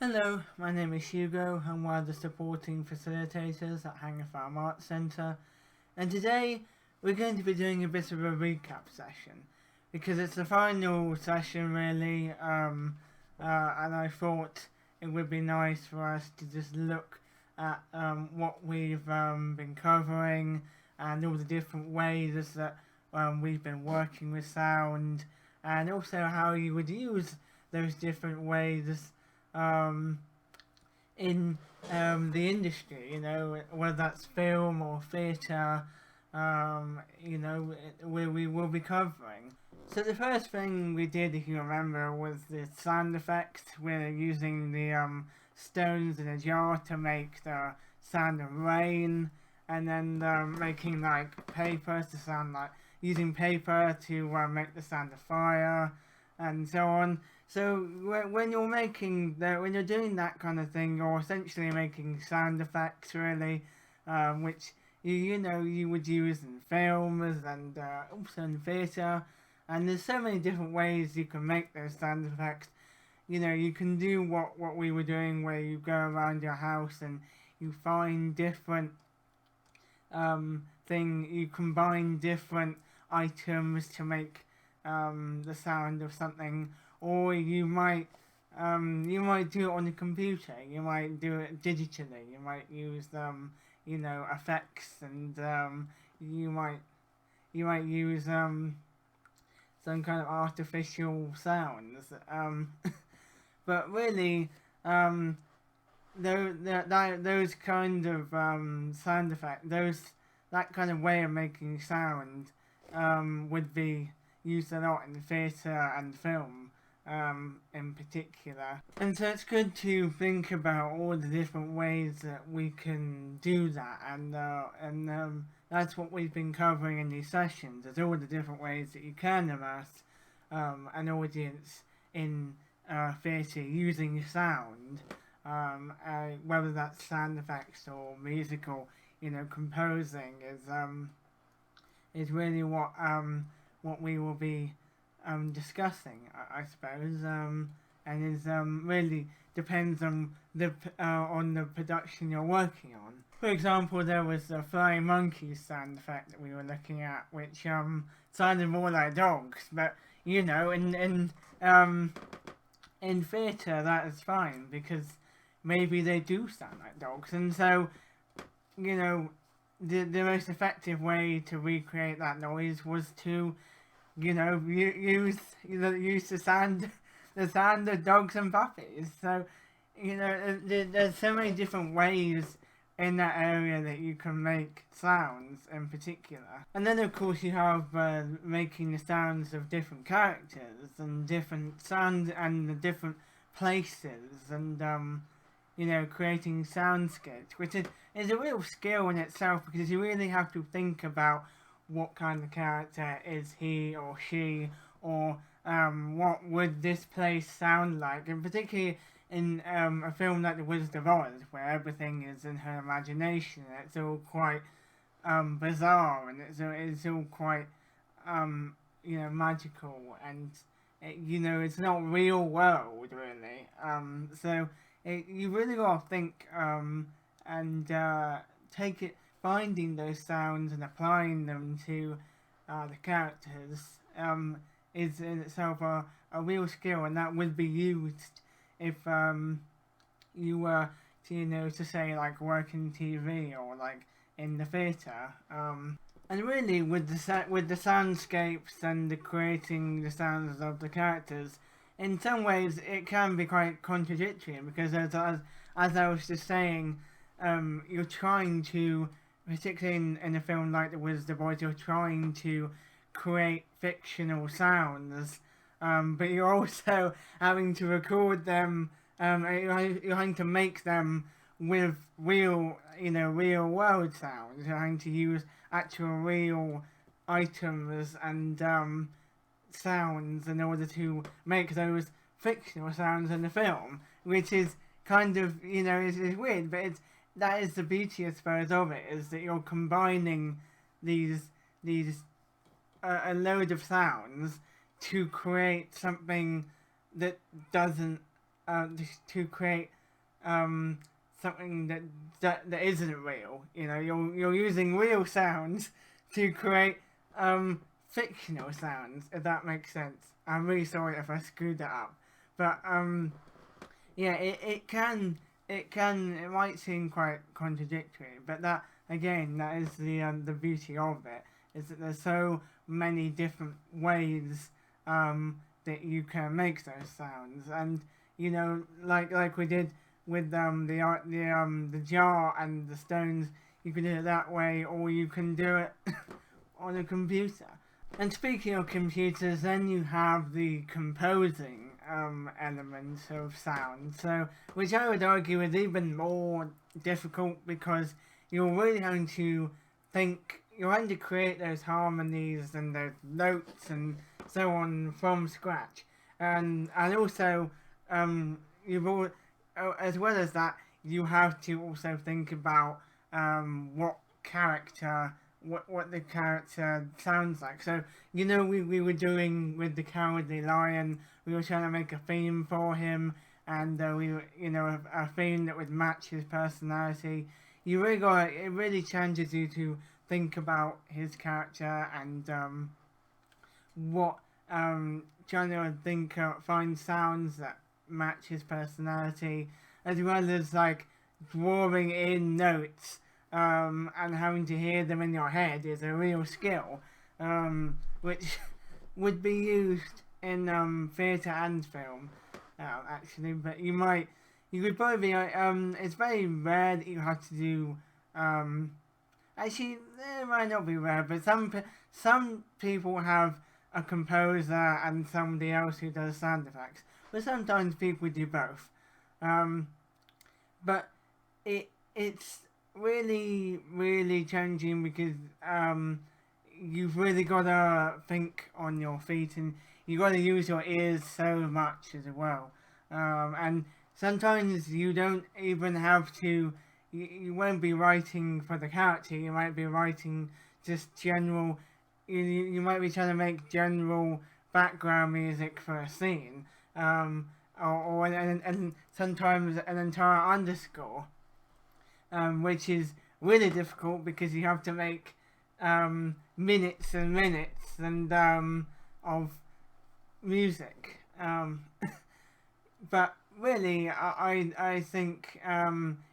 Hello, my name is Hugo. I'm one of the supporting facilitators at Hanger Farm Arts Centre, and today we're going to be doing a bit of a recap session because it's the final session, really. And I thought it would be nice for us to just look at what we've been covering and all the different ways that we've been working with sound, and also how you would use those different ways um, in the industry, whether that's film or theatre, where we will be covering. So the first thing we did, if you remember, was the sound effects. We're using the stones in a jar to make the sound of rain, and then making like paper to sound like using paper to make the sound of fire, and so on. So when you're making when you're doing that kind of thing, you're essentially making sound effects, really, which you would use in films and also in theatre. And there's so many different ways you can make those sound effects. You can do what we were doing, where you go around your house and you find different you combine different items to make the sound of something, or you might do it on the computer. You might do it digitally. You might use effects, and you might use some kind of artificial sounds. But really, those kind of sound effects, that kind of way of making sound would be used a lot in theatre and film in particular. And so it's good to think about all the different ways that we can do that, and that's what we've been covering in these sessions. There's all the different ways that you can immerse an audience in theatre using sound, whether that's sound effects or musical, composing is really what we will be discussing, I suppose, and is really depends on the production you're working on. For example, there was the flying monkeys sound effect that we were looking at, which sounded more like dogs, but in theatre that is fine because maybe they do sound like dogs, and so the most effective way to recreate that noise was to use the sound of dogs and puppies. So there's so many different ways in that area that you can make sounds in particular. And then of course you have making the sounds of different characters and different sounds and the different places, and creating soundscapes, which is a real skill in itself, because you really have to think about what kind of character is he or she, or what would this place sound like, and particularly in a film like The Wizard of Oz, where everything is in her imagination, and it's all quite bizarre, and it's all quite magical, and it's not real world, really. So you really got to think and take it, finding those sounds and applying them to the characters is in itself a real skill, and that would be used if you were to say like work in TV or like in the theatre. And really, with the soundscapes and the creating the sounds of the characters, in some ways it can be quite contradictory, because as I was just saying, you're trying to, particularly in a film like The Wizard of Oz, you're trying to create fictional sounds, but you're also having to record them. You're having to make them with real world sounds. You're having to use actual real items and sounds in order to make those fictional sounds in the film, which is kind of is weird, but that is the beauty, I suppose, of it, is that you're combining these a load of sounds to create something that doesn't to create um, something that isn't real. You know, you're using real sounds to create fictional sounds. If that makes sense. I'm really sorry if I screwed that up, but yeah, it might seem quite contradictory, but that again, that is the beauty of it, is that there's so many different ways that you can make those sounds, and you know, like we did with the jar and the stones, you can do it that way, or you can do it on a computer. And speaking of computers, then you have the composing elements of sound, so which I would argue is even more difficult because you're really having to you're having to create those harmonies and those notes and so on from scratch, and also you've all as well as that you have to also think about what character what the character sounds like. So, you know, we were doing with the Cowardly Lion, we were trying to make a theme for him, and we were, you know, a theme that would match his personality. You really got it really challenges you to think about his character and what trying to find sounds that match his personality, as well as like drawing in notes and having to hear them in your head is a real skill, which would be used in theatre and film, actually. But you could probably, it's very rare that you have to do, actually, it might not be rare, but some people have a composer and somebody else who does sound effects, but sometimes people do both. But it's really challenging because you've really got to think on your feet and you got to use your ears so much as well. And sometimes you don't even have to. You won't be writing for the character. You might be writing just general. You might be trying to make general background music for a scene, and sometimes an entire underscore, which is really difficult because you have to make minutes and minutes and of music. But really, I think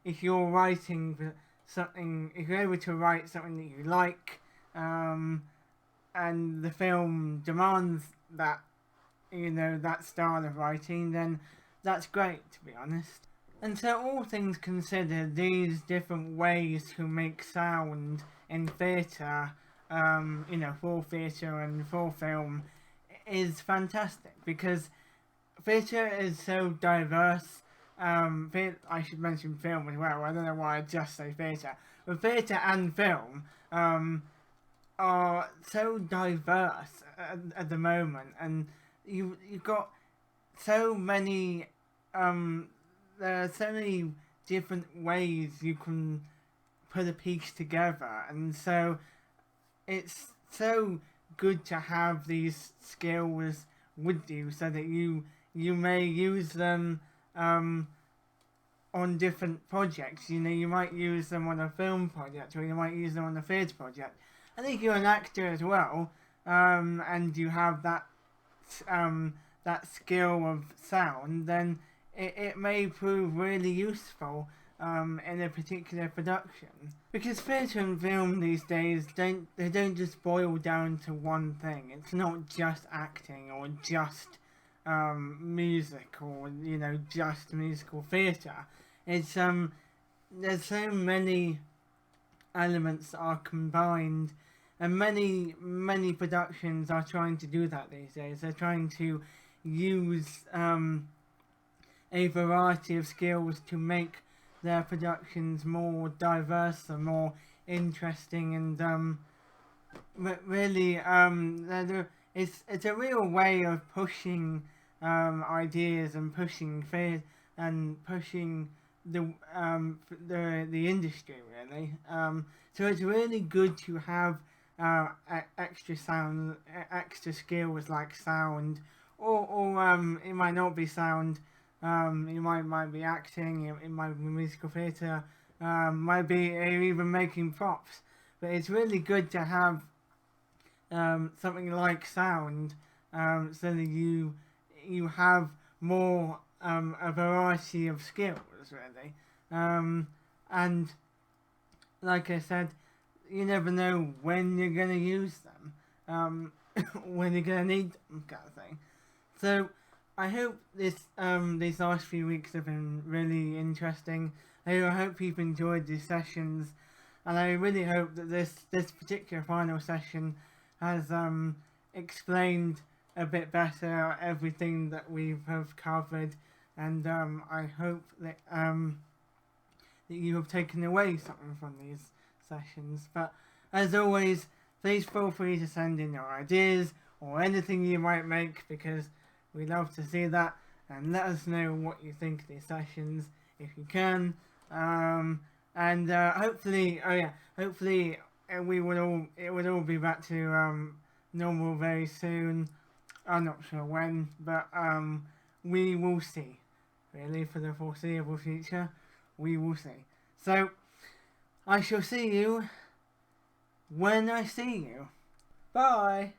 if you're writing something, if you're able to write something that you like, and the film demands that, you know, that style of writing, then that's great, to be honest. And so, all things considered, these different ways to make sound in theatre, you know, for theatre and for film, is fantastic because theatre is so diverse. I should mention film as well. I don't know why I just say theatre, but theatre and film are so diverse at the moment, and you've got so many. There are so many different ways you can put a piece together, and so it's so good to have these skills with you so that you may use them on different projects. You know, you might use them on a film project or you might use them on a theatre project. I think you're an actor as well, and you have that skill of sound, then it may prove really useful in a particular production. Because theatre and film these days don't just boil down to one thing. It's not just acting or just music or, you know, just musical theatre. It's there's so many elements that are combined, and many productions are trying to do that these days. They're trying to use a variety of skills to make their productions more diverse and more interesting, and really it's a real way of pushing ideas and pushing fear and pushing the industry really. So it's really good to have extra skills like sound, or it might not be sound, It might be acting, it might be musical theatre, might be even making props. But it's really good to have something like sound, so that you have more a variety of skills really. And like I said, you never know when you're gonna use them, when you're gonna need them, kind of thing. So I hope these last few weeks have been really interesting. I hope you've enjoyed these sessions, and I really hope that this particular final session has explained a bit better everything that we have covered, and I hope that you have taken away something from these sessions. But as always, please feel free to send in your ideas or anything you might make, because we love to see that, and let us know what you think of these sessions if you can. And hopefully, hopefully it would all be back to normal very soon. I'm not sure when, but we will see. Really, for the foreseeable future, we will see. So I shall see you when I see you. Bye.